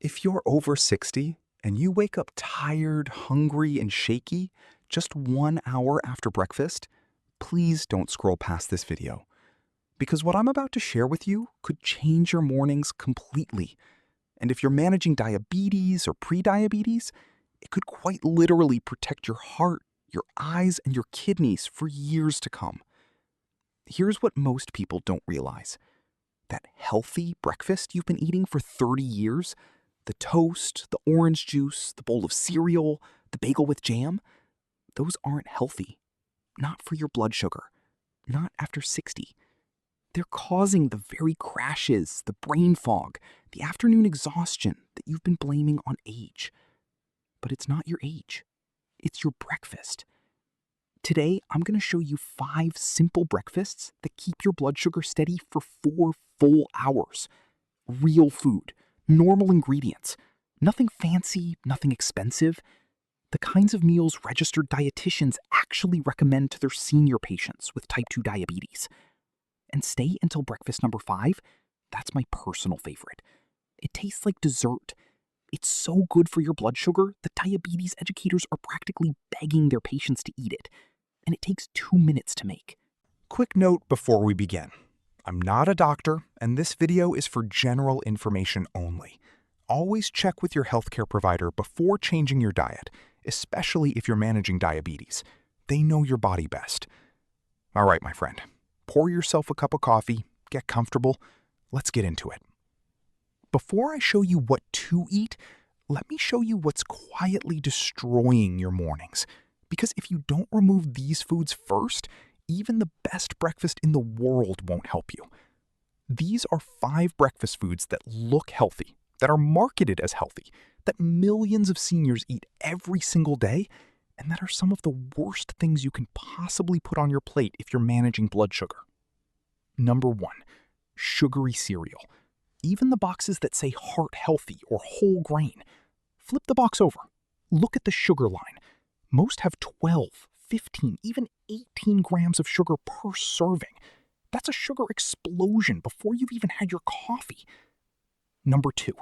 If you're over 60 and you wake up tired, hungry, and shaky just 1 hour after breakfast, please don't scroll past this video. Because what I'm about to share with you could change your mornings completely. And if you're managing diabetes or prediabetes, it could quite literally protect your heart, your eyes, and your kidneys for years to come. Here's what most people don't realize. That healthy breakfast you've been eating for 30 years, the toast, the orange juice, the bowl of cereal, the bagel with jam, those aren't healthy. Not for your blood sugar. Not after 60. They're causing the very crashes, the brain fog, the afternoon exhaustion that you've been blaming on age. But it's not your age. It's your breakfast. Today, I'm going to show you 5 simple breakfasts that keep your blood sugar steady for 4 full hours. Real food, normal ingredients, nothing fancy, nothing expensive. The kinds of meals registered dietitians actually recommend to their senior patients with type 2 diabetes. And stay until breakfast number 5. That's my personal favorite. It tastes like dessert. It's so good for your blood sugar that diabetes educators are practically begging their patients to eat it. And it takes 2 minutes to make. Quick note before we begin. I'm not a doctor, and this video is for general information only. Always check with your healthcare provider before changing your diet, especially if you're managing diabetes. They know your body best. All right, my friend. Pour yourself a cup of coffee, get comfortable. Let's get into it. Before I show you what to eat, let me show you what's quietly destroying your mornings. Because if you don't remove these foods first, even the best breakfast in the world won't help you. These are 5 breakfast foods that look healthy, that are marketed as healthy, that millions of seniors eat every single day, and that are some of the worst things you can possibly put on your plate if you're managing blood sugar. Number 1, sugary cereal. Even the boxes that say heart healthy or whole grain. Flip the box over. Look at the sugar line. Most have 12, 15, even 18 grams of sugar per serving. That's a sugar explosion before you've even had your coffee. Number 2,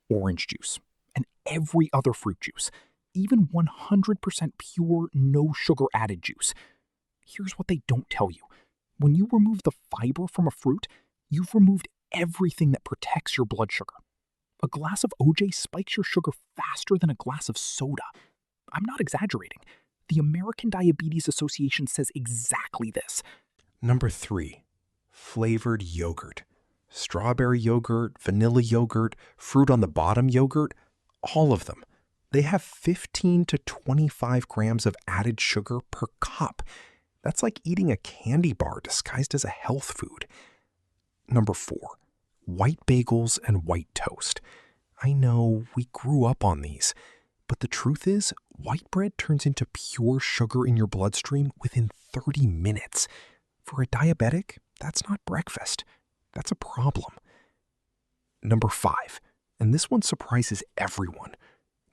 orange juice and every other fruit juice. Even 100% pure, no sugar added juice. Here's what they don't tell you. When you remove the fiber from a fruit, you've removed everything that protects your blood sugar. A glass of OJ spikes your sugar faster than a glass of soda. I'm not exaggerating. The American Diabetes Association says exactly this. Number 3, flavored yogurt. Strawberry yogurt, vanilla yogurt, fruit on the bottom yogurt, all of them. They have 15 to 25 grams of added sugar per cup. That's like eating a candy bar disguised as a health food. Number 4, white bagels and white toast. I know we grew up on these, but the truth is, white bread turns into pure sugar in your bloodstream within 30 minutes. For a diabetic, that's not breakfast. That's a problem. Number 5, and this one surprises everyone,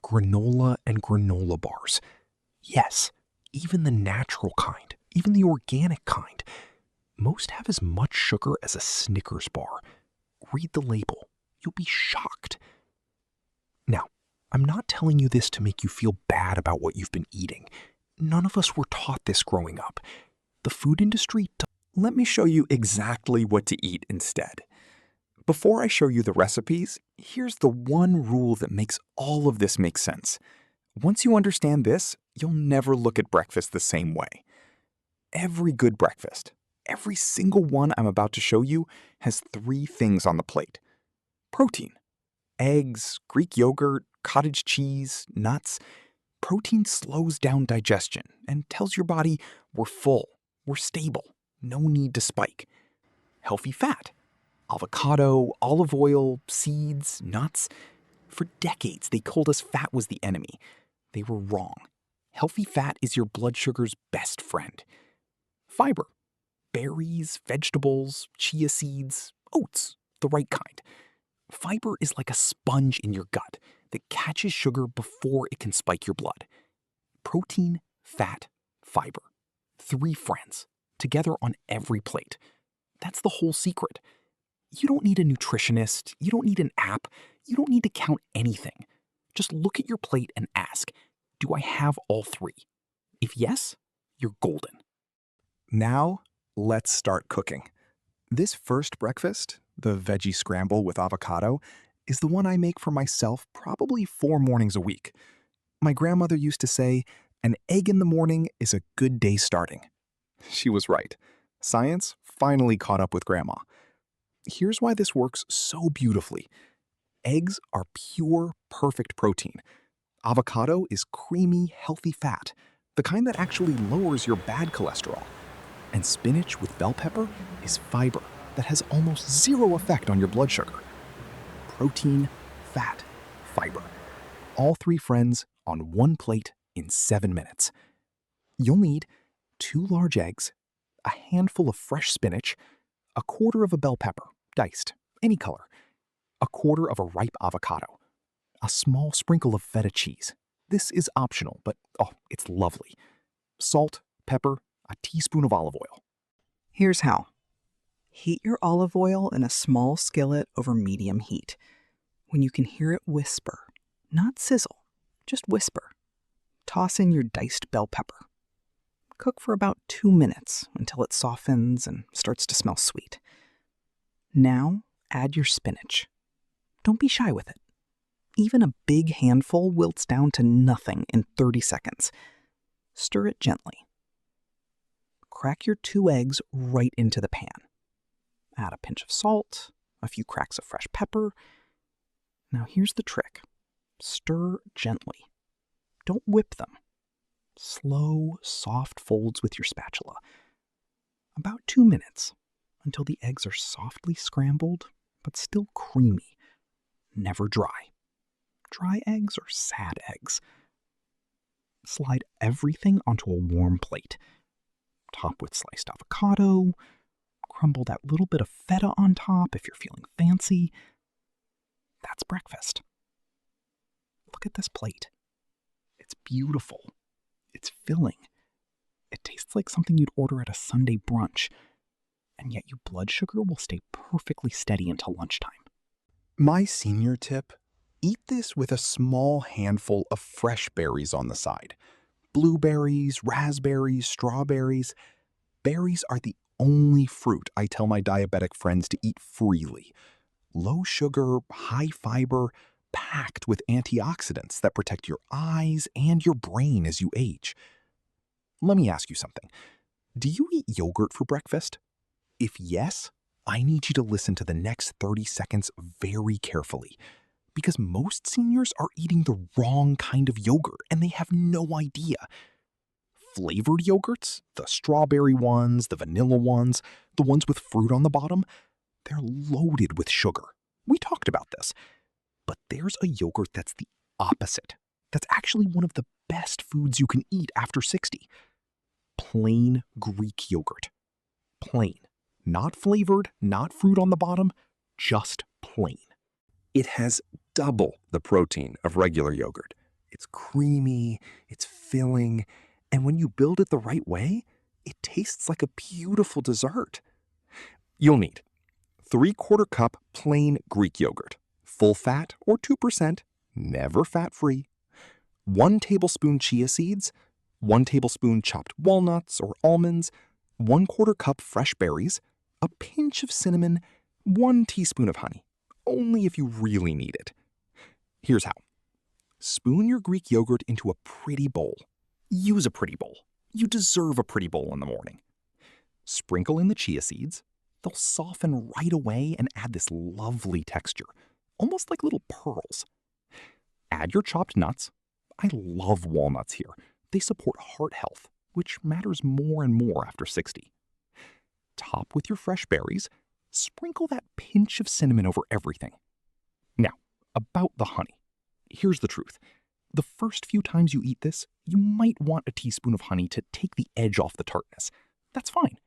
granola and granola bars. Yes, even the natural kind, even the organic kind. Most have as much sugar as a Snickers bar. Read the label. You'll be shocked. Now, I'm not telling you this to make you feel bad about what you've been eating. None of us were taught this growing up. The food industry... Let me show you exactly what to eat instead. Before I show you the recipes, here's the one rule that makes all of this make sense. Once you understand this, you'll never look at breakfast the same way. Every good breakfast, every single one I'm about to show you, has 3 things on the plate. Protein. Eggs, Greek yogurt, cottage cheese, nuts. Protein slows down digestion and tells your body we're full, we're stable, no need to spike. Healthy fat. Avocado, olive oil, seeds, nuts. For decades, they told us fat was the enemy. They were wrong. Healthy fat is your blood sugar's best friend. Fiber. Berries, vegetables, chia seeds, oats, the right kind. Fiber is like a sponge in your gut that catches sugar before it can spike your blood. Protein, fat, fiber. 3 friends, together on every plate. That's the whole secret. You don't need a nutritionist. You don't need an app. You don't need to count anything. Just look at your plate and ask, do I have all three? If yes, you're golden. Now, let's start cooking. This first breakfast, the veggie scramble with avocado, is the one I make for myself probably 4 mornings a week. My grandmother used to say, an egg in the morning is a good day starting. She was right. Science finally caught up with Grandma. Here's why this works so beautifully. Eggs are pure, perfect protein. Avocado is creamy, healthy fat, the kind that actually lowers your bad cholesterol. And spinach with bell pepper is fiber that has almost zero effect on your blood sugar. Protein, fat, fiber. All three friends on one plate in 7 minutes. You'll need 2 large eggs, a handful of fresh spinach, a quarter of a bell pepper, diced, any color, a quarter of a ripe avocado, a small sprinkle of feta cheese. This is optional, but it's lovely. Salt, pepper, a teaspoon of olive oil. Here's how. Heat your olive oil in a small skillet over medium heat. When you can hear it whisper, not sizzle, just whisper, toss in your diced bell pepper. Cook for about 2 minutes until it softens and starts to smell sweet. Now, add your spinach. Don't be shy with it. Even a big handful wilts down to nothing in 30 seconds. Stir it gently. Crack your 2 eggs right into the pan. Add a pinch of salt, a few cracks of fresh pepper. Now here's the trick. Stir gently. Don't whip them. Slow, soft folds with your spatula. About 2 minutes, until the eggs are softly scrambled, but still creamy. Never dry. Dry eggs are sad eggs. Slide everything onto a warm plate. Top with sliced avocado. Crumble that little bit of feta on top if you're feeling fancy. That's breakfast. Look at this plate. It's beautiful. It's filling. It tastes like something you'd order at a Sunday brunch. And yet your blood sugar will stay perfectly steady until lunchtime. My senior tip, eat this with a small handful of fresh berries on the side. Blueberries, raspberries, strawberries. Berries are the only fruit I tell my diabetic friends to eat freely. Low sugar, high fiber, packed with antioxidants that protect your eyes and your brain as you age. Let me ask you something. Do you eat yogurt for breakfast? If yes, I need you to listen to the next 30 seconds very carefully, because most seniors are eating the wrong kind of yogurt and they have no idea. Flavored yogurts, the strawberry ones, the vanilla ones, the ones with fruit on the bottom, they're loaded with sugar. We talked about this. But there's a yogurt that's the opposite. That's actually one of the best foods you can eat after 60. Plain Greek yogurt. Plain. Not flavored, not fruit on the bottom, just plain. It has double the protein of regular yogurt. It's creamy, it's filling, and when you build it the right way, it tastes like a beautiful dessert. You'll need 3/4 cup plain Greek yogurt, full fat or 2%, never fat-free, 1 tablespoon chia seeds, 1 tablespoon chopped walnuts or almonds, 1/4 cup fresh berries, a pinch of cinnamon, 1 teaspoon of honey, only if you really need it. Here's how. Spoon your Greek yogurt into a pretty bowl. Use a pretty bowl. You deserve a pretty bowl in the morning. Sprinkle in the chia seeds. They'll soften right away and add this lovely texture, almost like little pearls. Add your chopped nuts. I love walnuts here. They support heart health, which matters more and more after 60. Top with your fresh berries. Sprinkle that pinch of cinnamon over everything. Now, about the honey. Here's the truth. The first few times you eat this, you might want a teaspoon of honey to take the edge off the tartness. That's fine.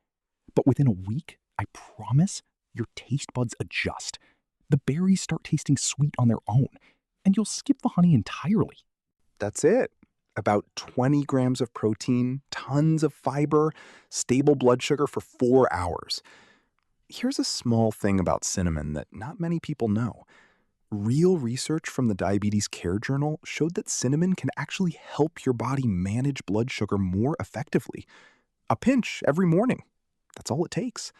But within a week, I promise, your taste buds adjust. The berries start tasting sweet on their own, and you'll skip the honey entirely. That's it. About 20 grams of protein, tons of fiber, stable blood sugar for 4 hours. Here's a small thing about cinnamon that not many people know. Real research from the Diabetes Care Journal showed that cinnamon can actually help your body manage blood sugar more effectively. A pinch every morning. That's all it takes.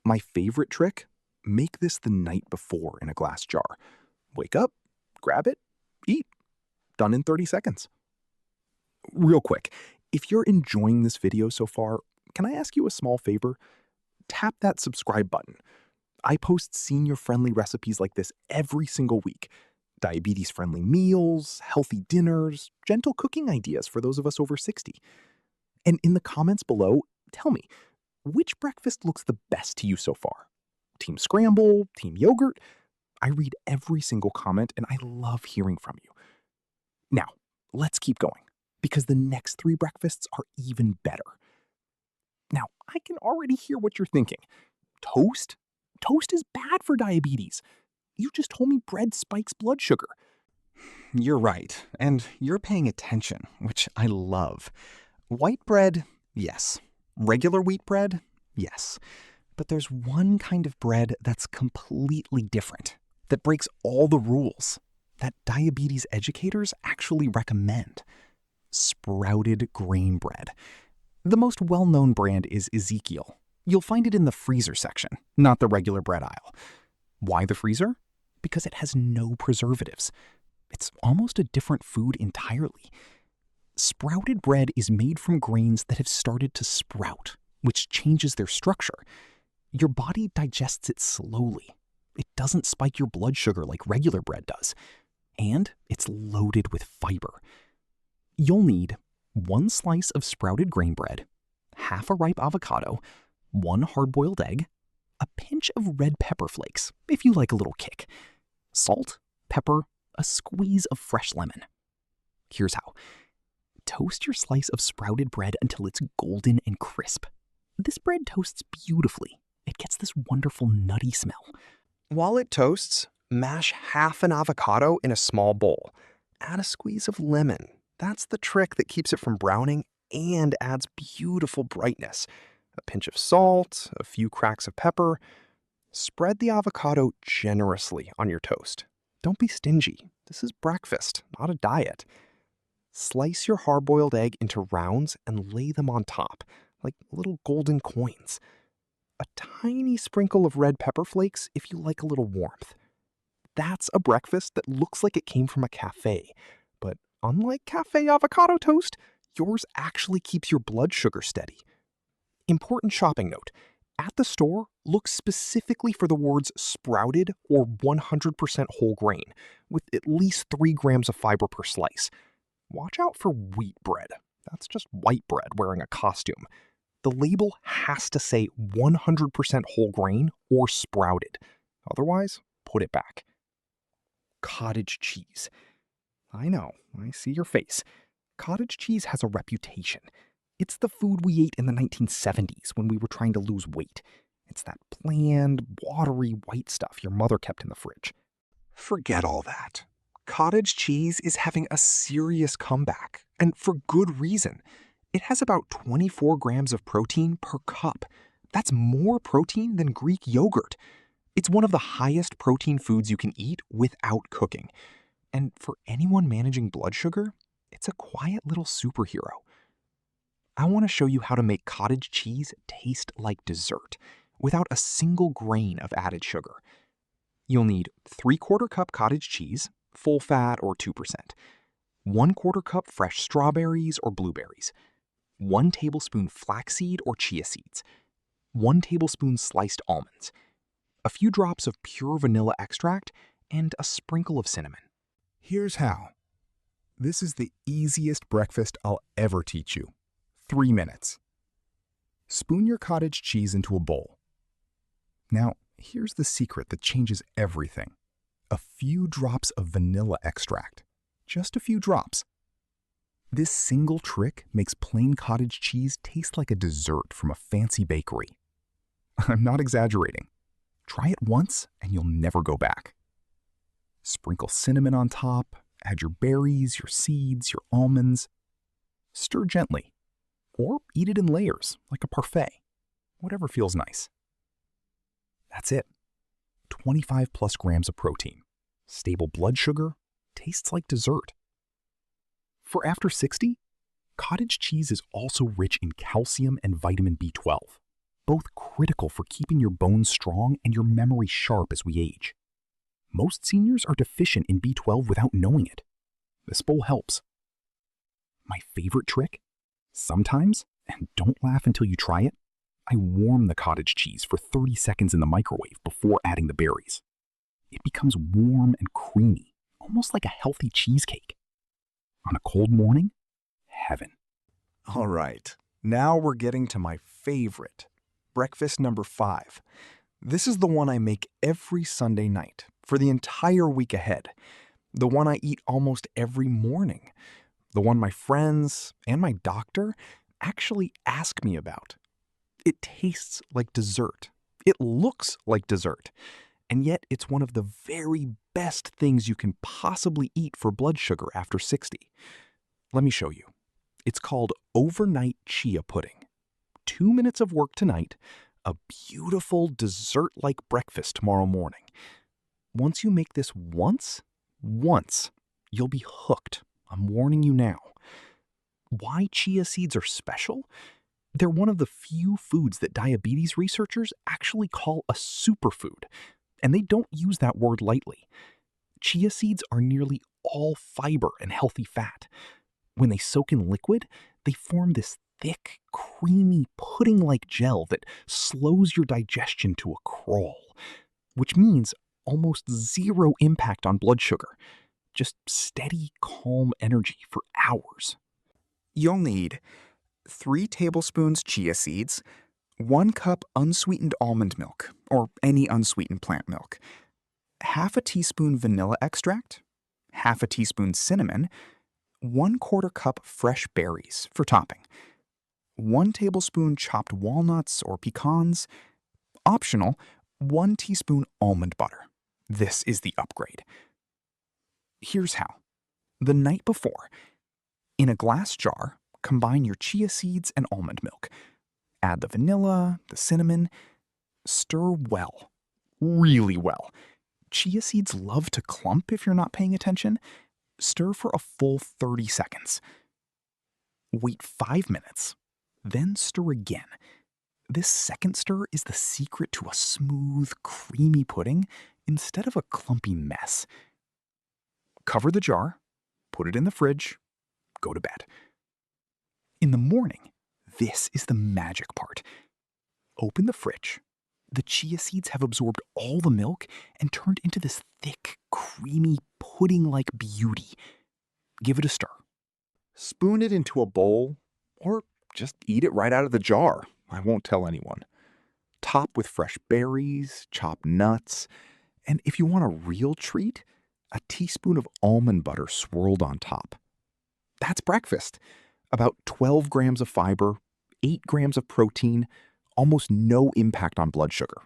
My favorite trick? Make this the night before in a glass jar. Wake up, grab it, eat. Done in 30 seconds. Real quick, if you're enjoying this video so far, can I ask you a small favor? Tap that subscribe button. I post senior-friendly recipes like this every single week. Diabetes-friendly meals, healthy dinners, gentle cooking ideas for those of us over 60. And in the comments below, tell me, which breakfast looks the best to you so far? Team scramble, team yogurt? I read every single comment and I love hearing from you. Now, let's keep going, because the next 3 breakfasts are even better. Now, I can already hear what you're thinking. Toast? Toast is bad for diabetes. You just told me bread spikes blood sugar. You're right, and you're paying attention, which I love. White bread, yes. Regular wheat bread, yes. But there's one kind of bread that's completely different, that breaks all the rules, that diabetes educators actually recommend. Sprouted grain bread. The most well-known brand is Ezekiel. You'll find it in the freezer section, not the regular bread aisle. Why the freezer? Because it has no preservatives. It's almost a different food entirely. Sprouted bread is made from grains that have started to sprout, which changes their structure. Your body digests it slowly. It doesn't spike your blood sugar like regular bread does. And it's loaded with fiber. You'll need 1 slice of sprouted grain bread, half a ripe avocado, 1 hard-boiled egg, a pinch of red pepper flakes, if you like a little kick, salt, pepper, a squeeze of fresh lemon. Here's how. Toast your slice of sprouted bread until it's golden and crisp. This bread toasts beautifully. It gets this wonderful nutty smell. While it toasts, mash half an avocado in a small bowl. Add a squeeze of lemon. That's the trick that keeps it from browning and adds beautiful brightness. A pinch of salt, a few cracks of pepper. Spread the avocado generously on your toast. Don't be stingy. This is breakfast, not a diet. Slice your hard-boiled egg into rounds and lay them on top, like little golden coins. A tiny sprinkle of red pepper flakes if you like a little warmth. That's a breakfast that looks like it came from a cafe. But unlike cafe avocado toast, yours actually keeps your blood sugar steady. Important shopping note. At the store, look specifically for the words sprouted or 100% whole grain, with at least 3 grams of fiber per slice. Watch out for wheat bread. That's just white bread wearing a costume. The label has to say 100% whole grain or sprouted. Otherwise, put it back. Cottage cheese. I know, I see your face. Cottage cheese has a reputation. It's the food we ate in the 1970s when we were trying to lose weight. It's that bland, watery white stuff your mother kept in the fridge. Forget all that. Cottage cheese is having a serious comeback, and for good reason. It has about 24 grams of protein per cup. That's more protein than Greek yogurt. It's one of the highest protein foods you can eat without cooking. And for anyone managing blood sugar, it's a quiet little superhero. I want to show you how to make cottage cheese taste like dessert without a single grain of added sugar. You'll need 3/4 cup cottage cheese, full fat or 2%, 1/4 cup fresh strawberries or blueberries, 1 tablespoon flaxseed or chia seeds, 1 tablespoon sliced almonds, a few drops of pure vanilla extract, and a sprinkle of cinnamon. Here's how. This is the easiest breakfast I'll ever teach you. 3 minutes. Spoon your cottage cheese into a bowl. Now, here's the secret that changes everything. A few drops of vanilla extract. Just a few drops. This single trick makes plain cottage cheese taste like a dessert from a fancy bakery. I'm not exaggerating. Try it once and you'll never go back. Sprinkle cinnamon on top, add your berries, your seeds, your almonds. Stir gently, or eat it in layers like a parfait, whatever feels nice. That's it. 25 plus grams of protein. Stable blood sugar. Tastes like dessert. For after 60, cottage cheese is also rich in calcium and vitamin B12, both critical for keeping your bones strong and your memory sharp as we age. Most seniors are deficient in B12 without knowing it. This bowl helps. My favorite trick? Sometimes, and don't laugh until you try it, I warm the cottage cheese for 30 seconds in the microwave before adding the berries. It becomes warm and creamy, almost like a healthy cheesecake. On a cold morning, heaven. All right, now we're getting to my favorite, breakfast number 5. This is the one I make every Sunday night for the entire week ahead. The one I eat almost every morning. The one my friends and my doctor actually ask me about. It tastes like dessert. It looks like dessert. And yet it's one of the very best things you can possibly eat for blood sugar after 60. Let me show you. It's called overnight chia pudding. 2 minutes of work tonight, a beautiful dessert-like breakfast tomorrow morning. Once you make this once, you'll be hooked. I'm warning you now. Why chia seeds are special? They're one of the few foods that diabetes researchers actually call a superfood, and they don't use that word lightly. Chia seeds are nearly all fiber and healthy fat. When they soak in liquid, they form this thick, creamy, pudding-like gel that slows your digestion to a crawl, which means almost zero impact on blood sugar. Just steady, calm energy for hours. You'll need 3 tablespoons chia seeds, 1 cup unsweetened almond milk, or any unsweetened plant milk, half a teaspoon vanilla extract, half a teaspoon cinnamon, 1/4 cup fresh berries for topping, 1 tablespoon chopped walnuts or pecans, optional, 1 teaspoon almond butter. This is the upgrade. Here's how. The night before, in a glass jar, combine your chia seeds and almond milk. Add the vanilla, the cinnamon. Stir well, really well. Chia seeds love to clump if you're not paying attention. Stir for a full 30 seconds. Wait 5 minutes, then stir again. This second stir is the secret to a smooth, creamy pudding instead of a clumpy mess. Cover the jar, put it in the fridge, go to bed. In the morning, this is the magic part. Open the fridge. The chia seeds have absorbed all the milk and turned into this thick, creamy, pudding-like beauty. Give it a stir. Spoon it into a bowl, or just eat it right out of the jar. I won't tell anyone. Top with fresh berries, chopped nuts, and if you want a real treat, a teaspoon of almond butter swirled on top. That's breakfast. About 12 grams of fiber, 8 grams of protein, almost no impact on blood sugar.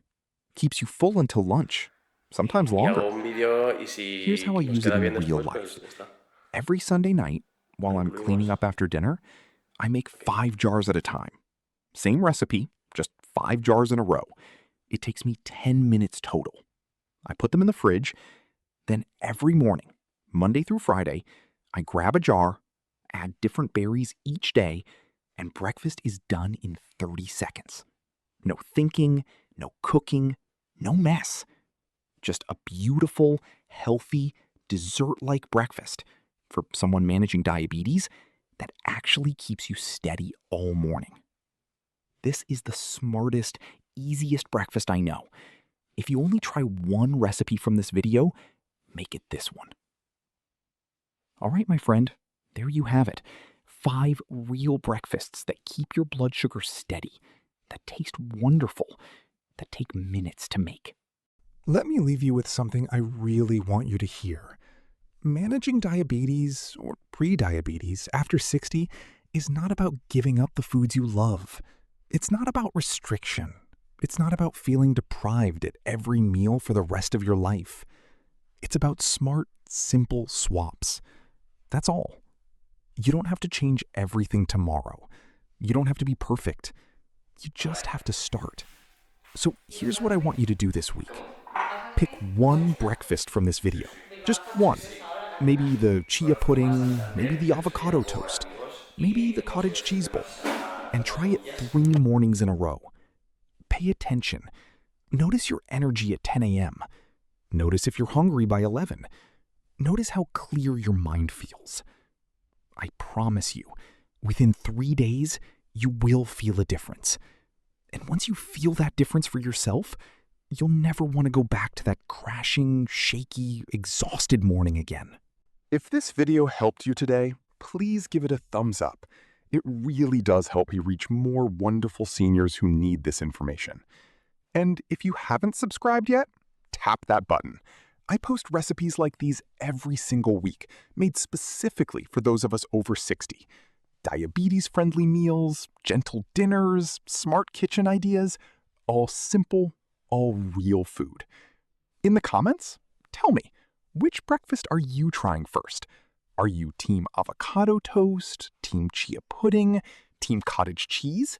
Keeps you full until lunch, sometimes longer. Here's how I use it in real life. Every Sunday night, while I'm cleaning up after dinner, I make 5 jars at a time. Same recipe, just 5 jars in a row. It takes me 10 minutes total. I put them in the fridge. Then every morning, Monday through Friday, I grab a jar, add different berries each day, and breakfast is done in 30 seconds. No thinking, no cooking, no mess. Just a beautiful, healthy, dessert-like breakfast for someone managing diabetes that actually keeps you steady all morning. This is the smartest, easiest breakfast I know. If you only try one recipe from this video, make it this one. All right, my friend, there you have it. 5 real breakfasts that keep your blood sugar steady, that taste wonderful, that take minutes to make. Let me leave you with something I really want you to hear. Managing diabetes or pre-diabetes after 60 is not about giving up the foods you love. It's not about restriction. It's not about feeling deprived at every meal for the rest of your life. It's about smart, simple swaps. That's all. You don't have to change everything tomorrow. You don't have to be perfect. You just have to start. So here's what I want you to do this week. Pick one breakfast from this video. Just one. Maybe the chia pudding, maybe the avocado toast, maybe the cottage cheese bowl. And try it 3 mornings in a row. Pay attention. Notice your energy at 10 a.m. Notice if you're hungry by 11. Notice how clear your mind feels. I promise you, within 3 days, you will feel a difference. And once you feel that difference for yourself, you'll never want to go back to that crashing, shaky, exhausted morning again. If this video helped you today, please give it a thumbs up. It really does help me reach more wonderful seniors who need this information. And if you haven't subscribed yet, tap that button. I post recipes like these every single week, made specifically for those of us over 60. Diabetes-friendly meals, gentle dinners, smart kitchen ideas, all simple, all real food. In the comments, tell me, which breakfast are you trying first? Are you team avocado toast, team chia pudding, team cottage cheese?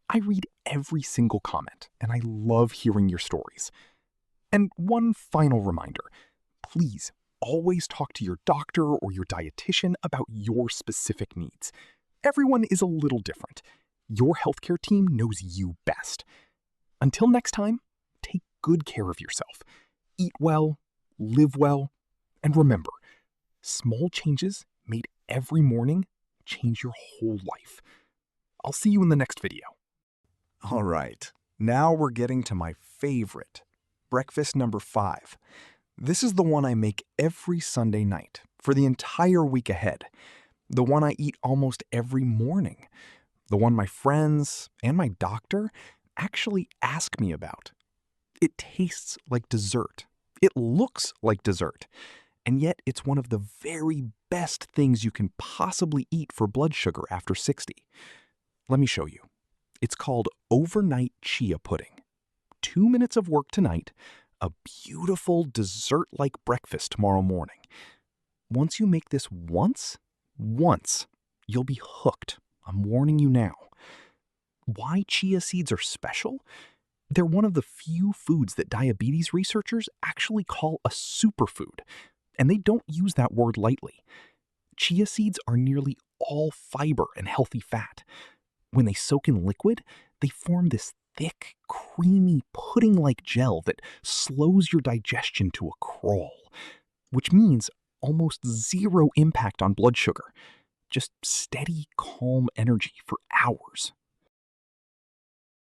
I read every single comment, and I love hearing your stories. And one final reminder, please always talk to your doctor or your dietitian about your specific needs. Everyone is a little different. Your healthcare team knows you best. Until next time, take good care of yourself. Eat well, live well, and remember, small changes made every morning change your whole life. I'll see you in the next video. All right, now we're getting to my favorite, breakfast number 5. This is the one I make every Sunday night for the entire week ahead. The one I eat almost every morning. The one my friends and my doctor actually ask me about. It tastes like dessert. It looks like dessert. And yet it's one of the very best things you can possibly eat for blood sugar after 60. Let me show you. It's called overnight chia pudding. 2 minutes of work tonight, a beautiful dessert-like breakfast tomorrow morning. Once you make this once, you'll be hooked. I'm warning you now. Why chia seeds are special? They're one of the few foods that diabetes researchers actually call a superfood. And they don't use that word lightly. Chia seeds are nearly all fiber and healthy fat. When they soak in liquid, they form this thick, creamy, pudding-like gel that slows your digestion to a crawl, which means almost zero impact on blood sugar. Just steady, calm energy for hours.